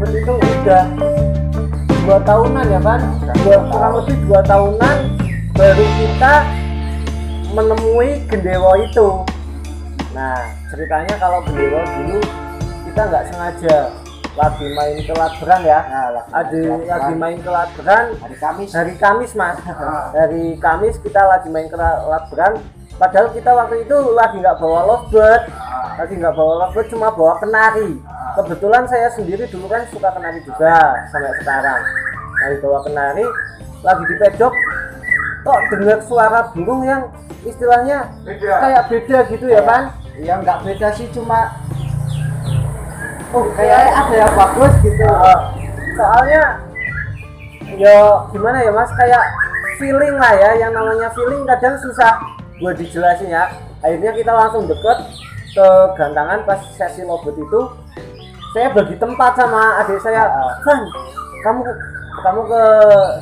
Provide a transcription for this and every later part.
deket itu udah 2 tahunan ya kan, kurang lebih 2 tahunan baru kita menemui gendewo itu. Nah ceritanya kalau gendewo dulu kita nggak sengaja lagi main ke Latberan ya, lagi main ke Latberan hari Kamis mas. Hari Kamis kita lagi main ke Latberan, padahal kita waktu itu lagi nggak bawa lovebird, cuma bawa kenari. Kebetulan saya sendiri dulu kan suka kenari juga sampai sekarang. Lagi bawa kenari, lagi di pedok, kok dengar suara burung yang istilahnya kayak beda gitu ya kan? Ya nggak beda sih, cuma kayak ada yang bagus gitu. Soalnya ya gimana ya mas, kayak feeling lah ya, yang namanya feeling kadang susah buat dijelasin ya. Akhirnya kita langsung deket ke gantangan. Pas sesi lobet itu saya bagi tempat sama adik saya, Van kamu ke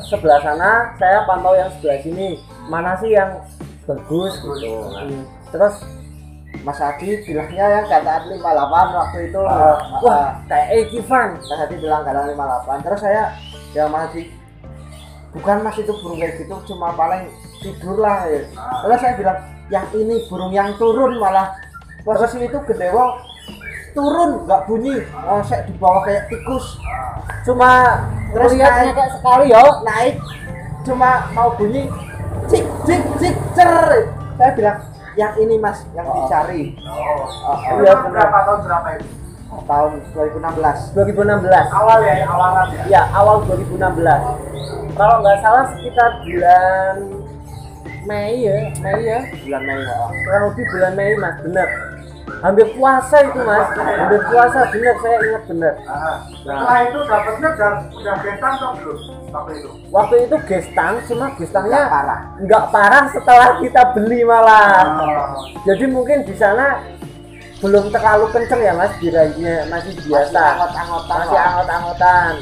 sebelah sana, saya pantau yang sebelah sini, mana sih yang bagus gitu. Terus Mas Adi bilangnya yang gantangan 58 waktu itu. Wah kayak Ekivan. Mas Adi bilang gantangan 58. Terus saya ya Mas Adi, bukan mas itu burung kayak gitu, cuma paling tidur lah ya. Terus saya bilang yang ini burung yang turun, malah posisi itu gendewo turun nggak bunyi, saya di bawah kayak tikus, cuma terus lihatnya naik kayak sekali yo naik cuma mau bunyi cik cik cik cer. Saya bilang yang ini mas yang dicari. Iya benar. Tahun berapa itu? Tahun 2016 Awal ya, awalan ya? ya, awal 2016 kalau nggak salah sekitar bulan Mei ya, bulan Mei. kurang lebih bulan Mei mas, bener. Hampir puasa itu mas, hampir puasa, bener, saya ingat bener. Setelah itu dapatnya udah gestang atau belum? Waktu itu gestang, cuma gestangnya Nggak parah. nggak parah setelah kita beli malah. Jadi mungkin di sana belum terlalu kenceng ya mas, diraihnya masih biasa, masih angot-angotan.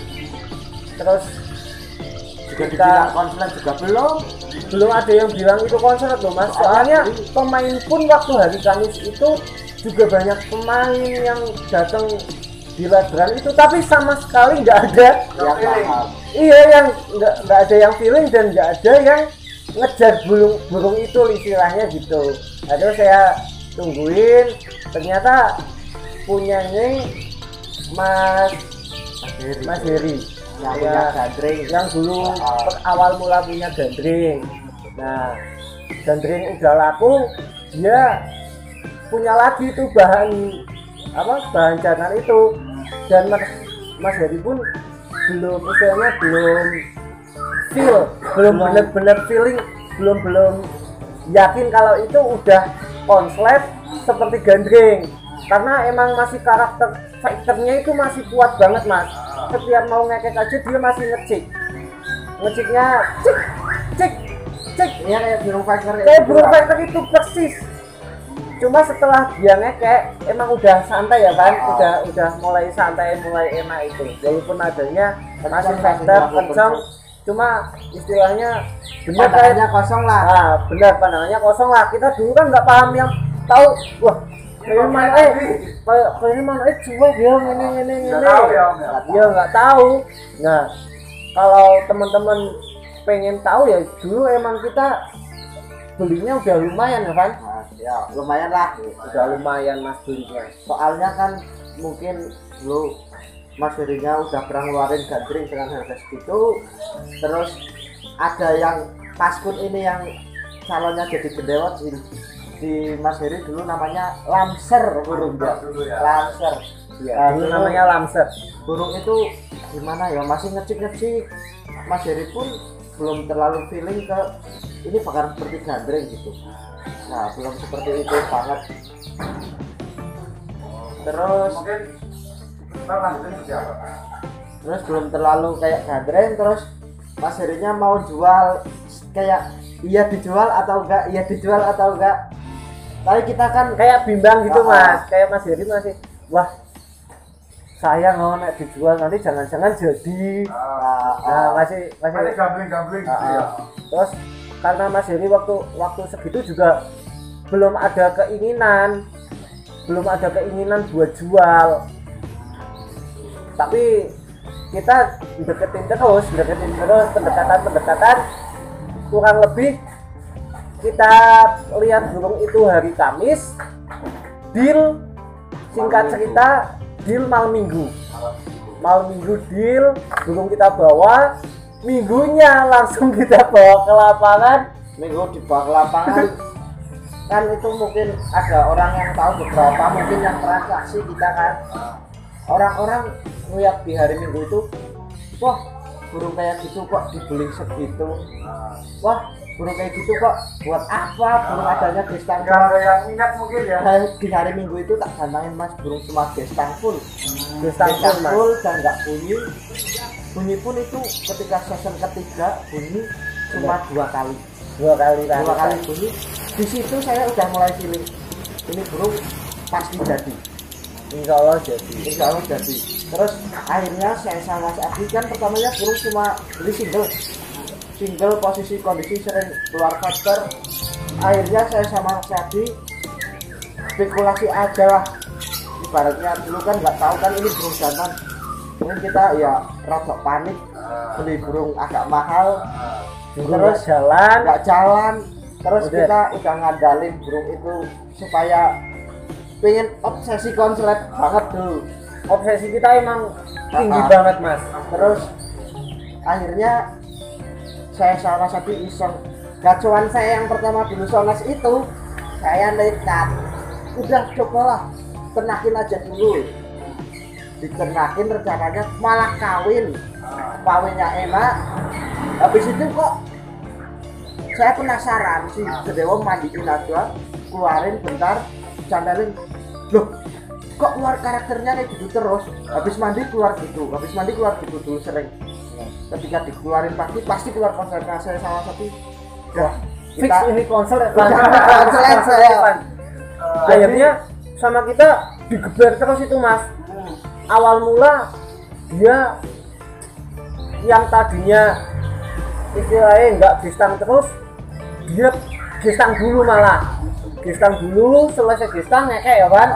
Terus Juga dibilang konsulen juga belum ada yang bilang itu konslet loh mas. Soalnya pemain pun waktu hari Kamis itu juga banyak pemain yang datang di Latberan itu, tapi sama sekali nggak ada yang paham. iya, yang nggak ada yang feeling dan nggak ada yang ngejar burung itu istilahnya gitu. Akhirnya saya tungguin, ternyata punyanya Mas Heri yang punya gandring, yang dulu awal mula punya gandring. Nah gandring udah laku, dia punya lagi itu bahan jangan itu, dan Mas Heri pun belum istilahnya belum benar-benar feeling, belum yakin kalau itu udah konslet seperti gandring, karena emang masih karakter fighternya itu masih kuat banget mas. Setiap mau ngekek aja dia masih ngeciknya cik ya kayak burung fighter, itu persis. Cuma setelah dia ngekek emang udah santai ya kan, udah mulai santai, mulai enak itu, walaupun adanya masih fighter kencang, cuma istilahnya bener pandangannya kosong lah. Nah, bener, pandangannya kosong lah. Kita dulu kan nggak paham, yang tahu wah kayak mana cuma dia ini dia nggak tahu. Nah kalau teman-teman pengen tahu ya dulu emang kita belinya udah lumayan ya kan. Ya lumayan lah, udah lumayan mas belinya. Soalnya kan mungkin dulu Mas Herinya udah pernah ngeluarin gandring dengan harga segitu, terus ada yang Paskun ini yang calonnya jadi gendewo di Mas Heri dulu namanya Lamser burungnya. Lamser ya, dulu namanya Lamser. Burung itu gimana ya, masih ngecik Mas Heri pun belum terlalu feeling ke ini bakal seperti gandring gitu. Nah belum seperti itu banget. Terus belum terlalu kayak gandring. Terus Mas Herinya mau jual, kayak iya dijual atau enggak, tapi kita kan kayak bimbang gitu mas. Kayak Mas Heri masih wah saya mau nek dijual nanti jangan-jangan jadi. Nah masih gambling gitu ya. Terus karena Mas Heri waktu segitu juga belum ada keinginan buat jual, tapi kita deketin terus pendekatan kurang lebih kita lihat burung itu hari Kamis, deal, singkat cerita deal malam minggu deal, burung kita bawa, minggunya langsung kita bawa ke lapangan. Minggu dibawa ke lapangan kan itu mungkin ada orang yang tahu beberapa mungkin yang transaksi kita kan, orang-orang ngeliat di hari Minggu itu, wah burung kayak gitu kok dibeli segitu, wah burung kayak gitu kok buat apa, burung adanya gestang. Kalau yang ingat mungkin ya. Di hari Minggu itu tak gantangin mas burung cuma gestang full Gestang full dan nggak bunyi pun itu ketika season ketiga bunyi cuma dua kali bunyi. Di situ saya udah mulai feeling ini burung pasti jadi, Insya Allah jadi. Terus akhirnya saya sama Mas Adi kan pertamanya burung cuma beli single posisi kondisi sering keluar factor. Akhirnya saya sama Mas Adi spekulasi aja lah, ibaratnya dulu kan nggak tahu kan ini burung jantan, mungkin kita ya rada panik beli burung agak mahal, terus nggak jalan. Terus kita udah ngandalin burung itu supaya pengen obsesi konslet banget dulu. Obsesi kita emang tinggi banget mas. Terus akhirnya saya salah satu iseng, gacuan saya yang pertama dulu Sones itu saya nekat, udah cobalah ternakin aja dulu. Diternakin rencananya malah kawinnya enak. Habis itu kok saya penasaran si Gedewo mandiin aja, keluarin bentar, candalin, loh kok keluar karakternya kayak gitu terus, habis mandi keluar gitu dulu sering. Ketika dikeluarin pasti keluar konsernya saya sama satu, wah Fix ini konser saya. Akhirnya sama kita digeber terus itu mas. Awal mula dia yang tadinya istilahnya nggak gestang terus, dia gestang dulu selesai gestang ngekek ya kan,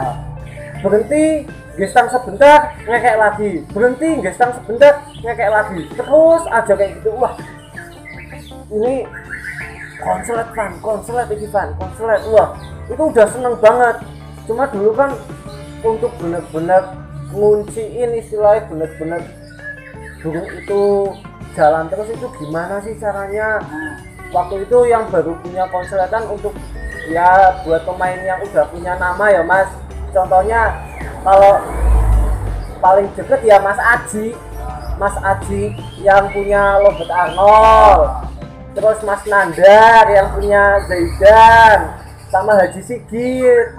berhenti gestang sebentar ngekek lagi, berhenti gestang sebentar ngekek lagi, terus aja kayak gitu. Wah ini konslet, wah itu udah seneng banget. Cuma dulu kan untuk bener-bener ngunciin istilahnya bener-bener burung itu jalan terus itu gimana sih caranya. Waktu itu yang baru punya konsletan untuk ya buat pemain yang udah punya nama ya mas, contohnya kalau paling deket ya Mas Aji yang punya Robert Arnold, terus Mas Nandar yang punya Zaidan sama Haji Sigit.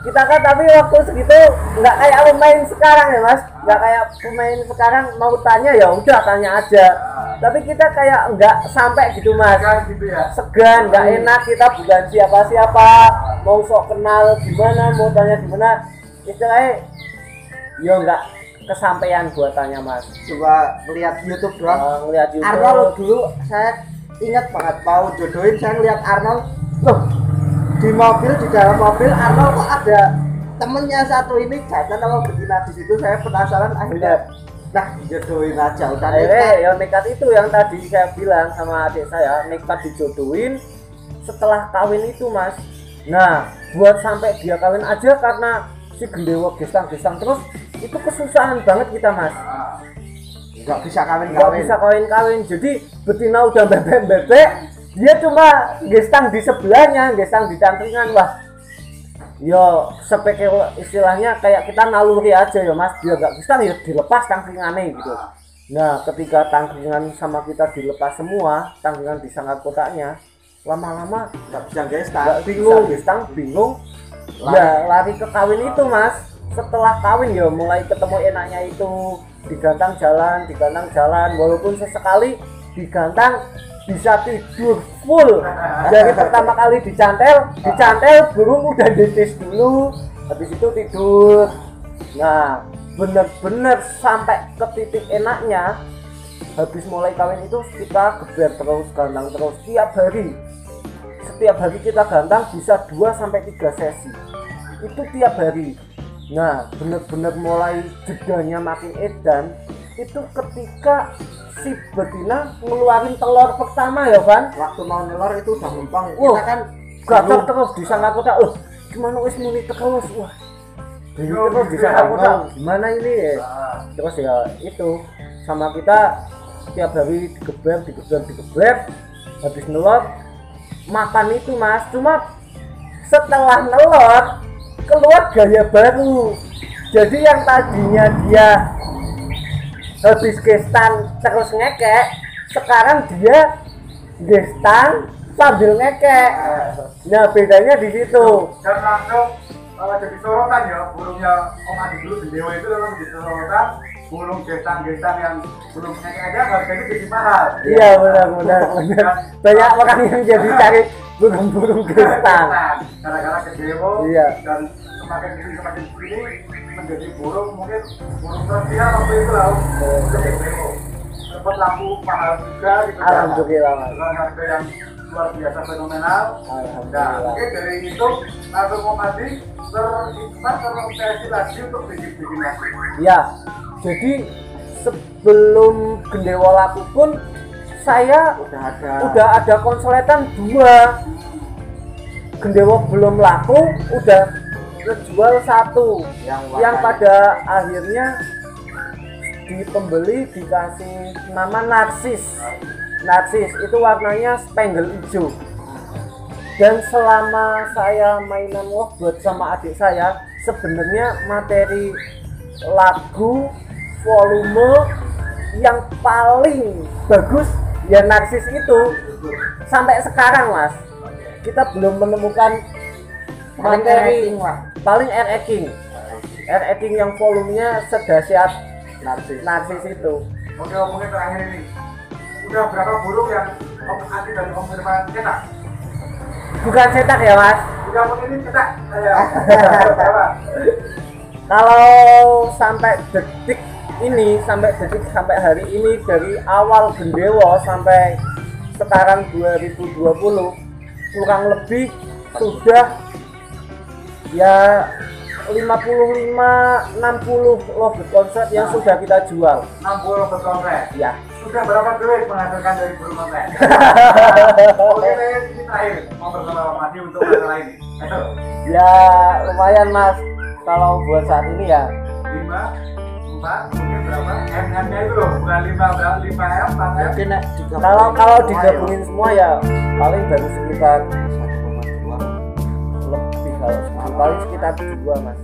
Kita kan tapi waktu segitu nggak kayak pemain sekarang ya mas, nggak kayak pemain sekarang mau tanya ya udah tanya aja, tapi kita kayak nggak sampai gitu mas, segan, nggak enak, kita bukan siapa-siapa, mau sok kenal gimana, mau tanya gimana, istilahnya ya nggak kesampaian buat tanya mas. Coba lihat YouTube doang. Lihat YouTube. Arnold dulu saya ingat banget mau jodohin, saya lihat Arnold loh di dalam mobil Arnold kok ada temennya satu ini jantan sama betina. Di situ saya penasaran, akhirnya nah jodohin aja udah nekat. Ya nekat itu yang tadi saya bilang sama adik saya, nekat dijodohin setelah kawin itu mas. Nah buat sampai dia kawin aja karena si gendewo gestang terus itu kesusahan banget kita mas, nggak bisa kawin. Jadi betina udah bebek dia cuma gestang di sebelahnya, gestang di cangkringan. Wah yo sepeke istilahnya kayak kita naluri aja ya mas, dia gak gestang ya dilepas cangkringannya gitu. Nah ketika cangkringan sama kita dilepas semua, cangkringan disangkut kotaknya, lama-lama nggak bisa gestang, bingung ya lari ke kawin itu mas. Setelah kawin ya mulai ketemu enaknya itu, digantang jalan, walaupun sesekali digantang bisa tidur full. Dari pertama kali dicantel burung udah ditis dulu, habis itu tidur. Nah bener-bener sampai ke titik enaknya, habis mulai kawin itu kita geber terus, gantang terus setiap hari kita gantang bisa 2-3 sesi itu tiap hari. Nah bener-bener mulai jedanya makin edan, itu ketika si betina ngeluarin telur pertama ya Van. Waktu mau nelor itu udah ngempang. Wah, Kita kan gatal terus disangka kota. Gimana wis muni terus? Wah. Bingung terus disangka kota. Gimana ini ya? Terus ya itu sama kita tiap hari digeber. Habis nelor makan itu Mas. Cuma setelah nelor keluar gaya baru. Jadi yang tadinya dia habis gestan terus ngekek, sekarang dia gestan sambil ngekek. Nah bedanya di situ. Dan langsung jadi sorotan ya burungnya Om Adi dulu Gendewo itu langsung jadi sorotan. Burung gestan-gestan yang belum naik aja harganya jadi mahal. Iya benar. Banyak orang yang jadi cari burung-burung gestan. Gara-gara Gendewo. Iya. Dan semakin sini menjadi burung mungkin burung tersiar waktu itu lah. Gendewo. Dapat lampu mahal juga gitu. Alhamdulillah Mas. Dengan harga yang luar biasa fenomenal. Nah, Alhamdulillah. mungkin dari itu langsung Om Adi terobsesi lagi untuk bikin lagi. Ya. Jadi sebelum Gendewo laku pun saya udah ada konsletan 2. Gendewo belum laku udah ngejual 1 yang pada akhirnya di pembeli dikasih nama narsis itu warnanya spangle hijau. Dan selama saya mainan lovebird sama adik saya, sebenarnya materi lagu volume yang paling bagus ya narsis itu. Sampai sekarang Mas kita belum menemukan materi paling air eking yang volumenya sedahsyat narsis itu. Oke, ngomongin terakhir ini, udah berapa burung yang Om Adi dan Om Firman cetak? Bukan cetak ya Mas. Udah mungkin ini cetak berapa? Kalau sampai detik sampai hari ini dari awal Gendewo sampai sekarang 2020 kurang lebih sudah ya 55-60 lovebird konsep yang sudah kita jual. 60 berkonsep. Ya. Sudah berapa duit menghasilkan dari burung konsep? Oke, ini terakhir mau bersama Om Adi untuk masalah ini. Ayo. Ya lumayan Mas. Kalau buat saat ini ya 5, 4, mungkin berapa? M-nya itu loh, bukan 5 M, 4 M. mungkin kalau digabungin semua ya paling baru sekitar 1,2 lebih, kalau paling sekitar 2 Mas.